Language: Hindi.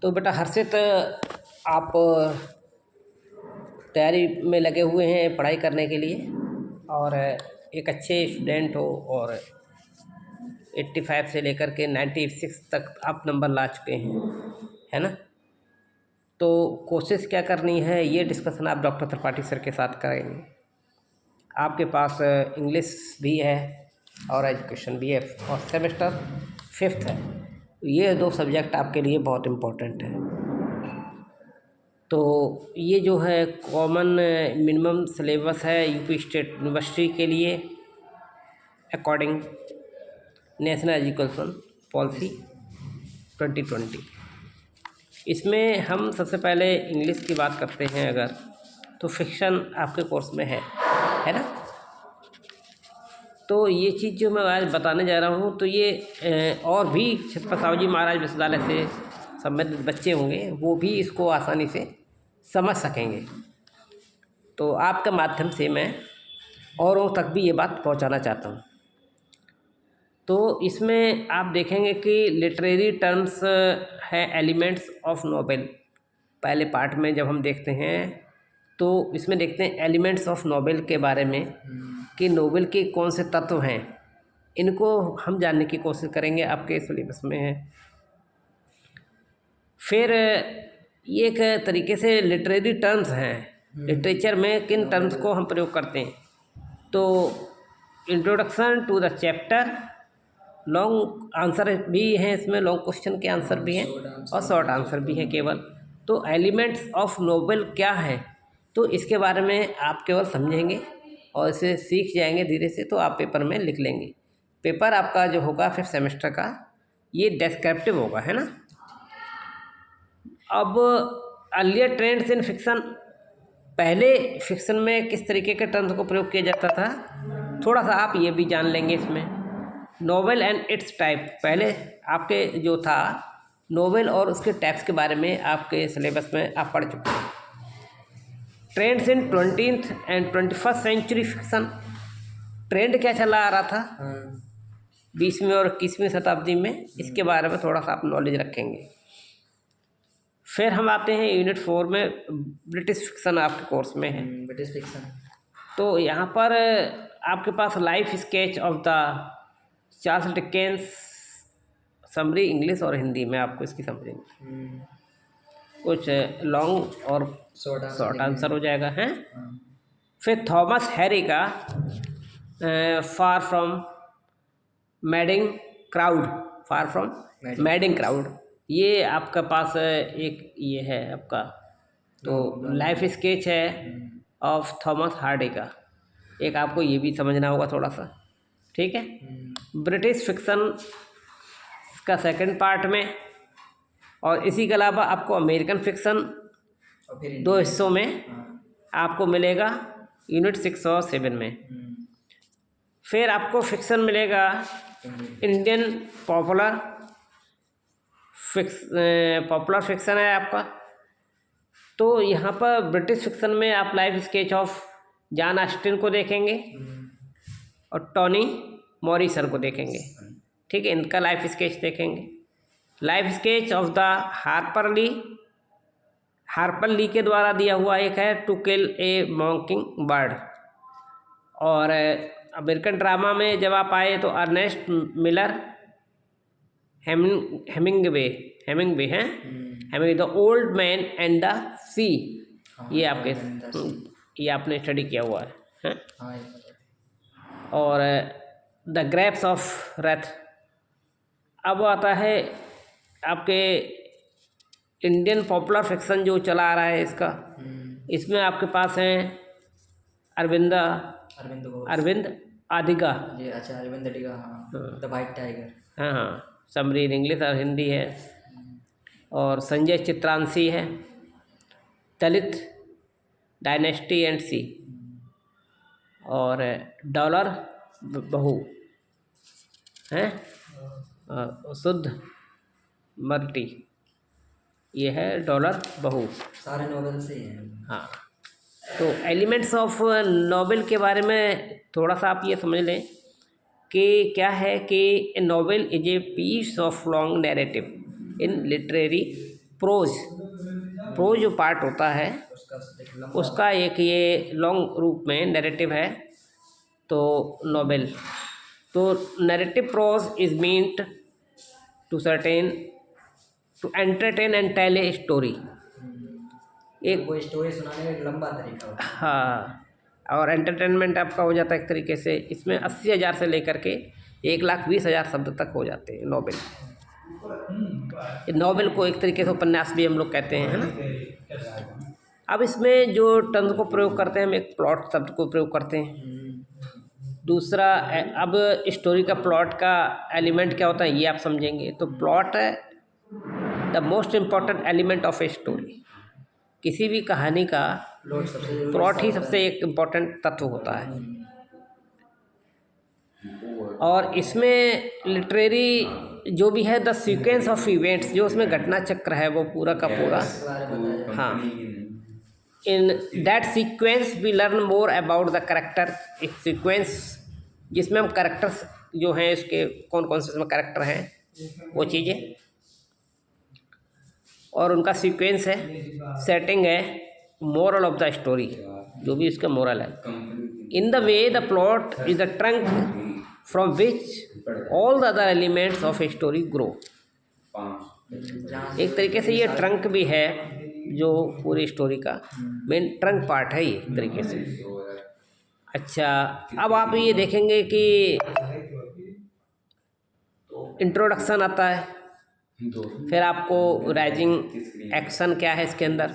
तो बेटा हर्षित, आप तैयारी में लगे हुए हैं पढ़ाई करने के लिए और एक अच्छे स्टूडेंट हो और 85 से लेकर के 96 तक आप नंबर ला चुके हैं, है ना। तो कोशिश क्या करनी है, ये डिस्कशन आप डॉक्टर त्रिपाठी सर के साथ करेंगे। आपके पास इंग्लिश भी है और एजुकेशन भी है और सेमेस्टर 5th है। ये 2 सब्जेक्ट आपके लिए बहुत इम्पोर्टेंट है। तो ये जो है कॉमन मिनिमम सिलेबस है यूपी स्टेट यूनिवर्सिटी के लिए अकॉर्डिंग नेशनल एजुकेशन पॉलिसी 2020। इसमें हम सबसे पहले इंग्लिश की बात करते हैं अगर, तो फिक्शन आपके कोर्स में है ना। तो ये चीज़ जो मैं आज बताने जा रहा हूँ, तो ये और भी छत्रपति शिवाजी महाराज विश्वविद्यालय से संबंधित बच्चे होंगे, वो भी इसको आसानी से समझ सकेंगे। तो आपके माध्यम से मैं औरों तक भी ये बात पहुंचाना चाहता हूं। तो इसमें आप देखेंगे कि लिटरेरी टर्म्स है एलिमेंट्स ऑफ नोवेल। पहले पार्ट में जब हम देखते हैं तो इसमें देखते हैं एलिमेंट्स ऑफ नोवेल के बारे में कि नोवेल के कौन से तत्व हैं, इनको हम जानने की कोशिश करेंगे, आपके सिलेबस में है। फिर ये एक तरीके से लिटरेरी टर्म्स हैं, लिटरेचर में किन टर्म्स को हम प्रयोग करते हैं। तो introduction to the chapter, long answer भी हैं इसमें, लॉन्ग क्वेश्चन के आंसर भी हैं और शॉर्ट आंसर भी है केवल। तो एलिमेंट्स ऑफ नोवेल क्या है, तो इसके बारे में आप केवल समझेंगे और इसे सीख जाएंगे धीरे से, तो आप पेपर में लिख लेंगे। पेपर आपका जो होगा 5th सेमेस्टर का, ये डिस्क्रिप्टिव होगा, है ना। अब अर्लियर ट्रेंड्स इन फिक्शन, पहले फिक्शन में किस तरीके के टर्म्स को प्रयोग किया जाता था, थोड़ा सा आप ये भी जान लेंगे इसमें। नोवेल एंड इट्स टाइप, पहले आपके जो था नोवेल और उसके टाइप्स के बारे में आपके सिलेबस में आप पढ़ चुके हैं। Trends in 20th and 21st century fiction, trend क्या चला आ रहा था 20वीं और 21वीं शताब्दी में, इसके बारे में थोड़ा सा आप नॉलेज रखेंगे। फिर हम आते हैं यूनिट 4 में, ब्रिटिश फिक्शन आपके कोर्स में है, ब्रिटिश फिक्शन। तो यहाँ पर आपके पास life sketch of the Charles Dickens, summary English और हिंदी में आपको इसकी समझेंगे। कुछ लॉन्ग और शॉर्ट आंसर हो जाएगा है। फिर थॉमस हैरी का far from madding crowd, far from madding crowd, ये आपका पास एक ये है आपका, तो लाइफ स्केच है ऑफ थॉमस हार्डी का, एक आपको ये भी समझना होगा थोड़ा सा, ठीक है। ब्रिटिश फिक्शन का सेकंड पार्ट में, और इसी के अलावा आपको अमेरिकन फिक्शन 2 हिस्सों में आपको मिलेगा यूनिट 6 और 7 में। फिर आपको फिक्शन मिलेगा इंडियन पॉपुलर फिक्शन है आपका। तो यहाँ पर ब्रिटिश फिक्शन में आप life sketch of John Austin को देखेंगे और टोनी मॉरिसन को देखेंगे, ठीक है, इनका लाइफ स्केच देखेंगे। Life sketch of the Harper Lee के द्वारा दिया हुआ एक है to kill a mocking bird. और अमेरिकन ड्रामा में जब आप आए तो अर्नेस्ट मिलर हेमिंगवे हैं, the old man and the sea, ये आपके ये आपने स्टडी किया हुआ है। और द ग्रेप्स ऑफ रेथ। अब आता है आपके इंडियन पॉपुलर फिक्शन जो चला आ रहा है इसका, इसमें आपके पास हैं अरविंद आदिगा, अच्छा अरविंद आदिगा, द वाइट टाइगर, हाँ, समरी इंग्लिश और हिंदी है। और संजय चित्रांशी है दलित डायनेस्टी एंड सी। और डॉलर बहू हैं शुद्ध मल्टी, ये है डॉलर बहू, सारे नॉवेल से हैं। हाँ, तो एलिमेंट्स ऑफ नॉवेल के बारे में थोड़ा सा आप ये समझ लें कि क्या है कि a novel is a piece of long narrative in literary prose जो पार्ट होता है उसका एक लंबा उसका एक ये लॉन्ग रूप में नैरेटिव है, तो नॉवेल। तो narrative prose is meant to entertain and tell a story. एक वो स्टोरी सुनाने का एक लंबा तरीका होता है। हाँ, और एंटरटेनमेंट आपका हो जाता है एक तरीके से। इसमें 80,000 से लेकर के 1,20,000 शब्द तक हो जाते हैं नॉवेल। नॉवेल को एक तरीके से उपन्यास भी हम लोग कहते हैं, है ना। अब इसमें जो टर्म्स को प्रयोग करते हैं, हम एक प्लॉट शब्द को प्रयोग करते हैं। दूसरा अब स्टोरी का प्लॉट का एलिमेंट क्या होता है ये आप समझेंगे। तो प्लॉट है the most important element of a story. किसी भी कहानी का प्लॉट ही सबसे एक इम्पॉर्टेंट तत्व होता है। और इसमें लिटरेरी जो भी है द सीक्वेंस ऑफ इवेंट्स, जो उसमें घटना चक्र है वो पूरा का पूरा, हाँ, in that sequence we learn more about the character. एक सीक्वेंस जिसमें हम कैरेक्टर्स जो हैं इसके कौन कौन से इसमें कैरेक्टर हैं वो चीज़ें, और उनका सीक्वेंस है, सेटिंग है, मोरल ऑफ द स्टोरी जो भी इसका मोरल है। In the way the plot is the trunk from which all the other elements of a story grow. एक तरीके से ये ट्रंक भी है जो पूरी स्टोरी का मेन ट्रंक पार्ट है ये एक तरीके से। अच्छा, अब आप ये देखेंगे कि इंट्रोडक्शन आता है, फिर आपको राइजिंग एक्शन क्या है इसके अंदर,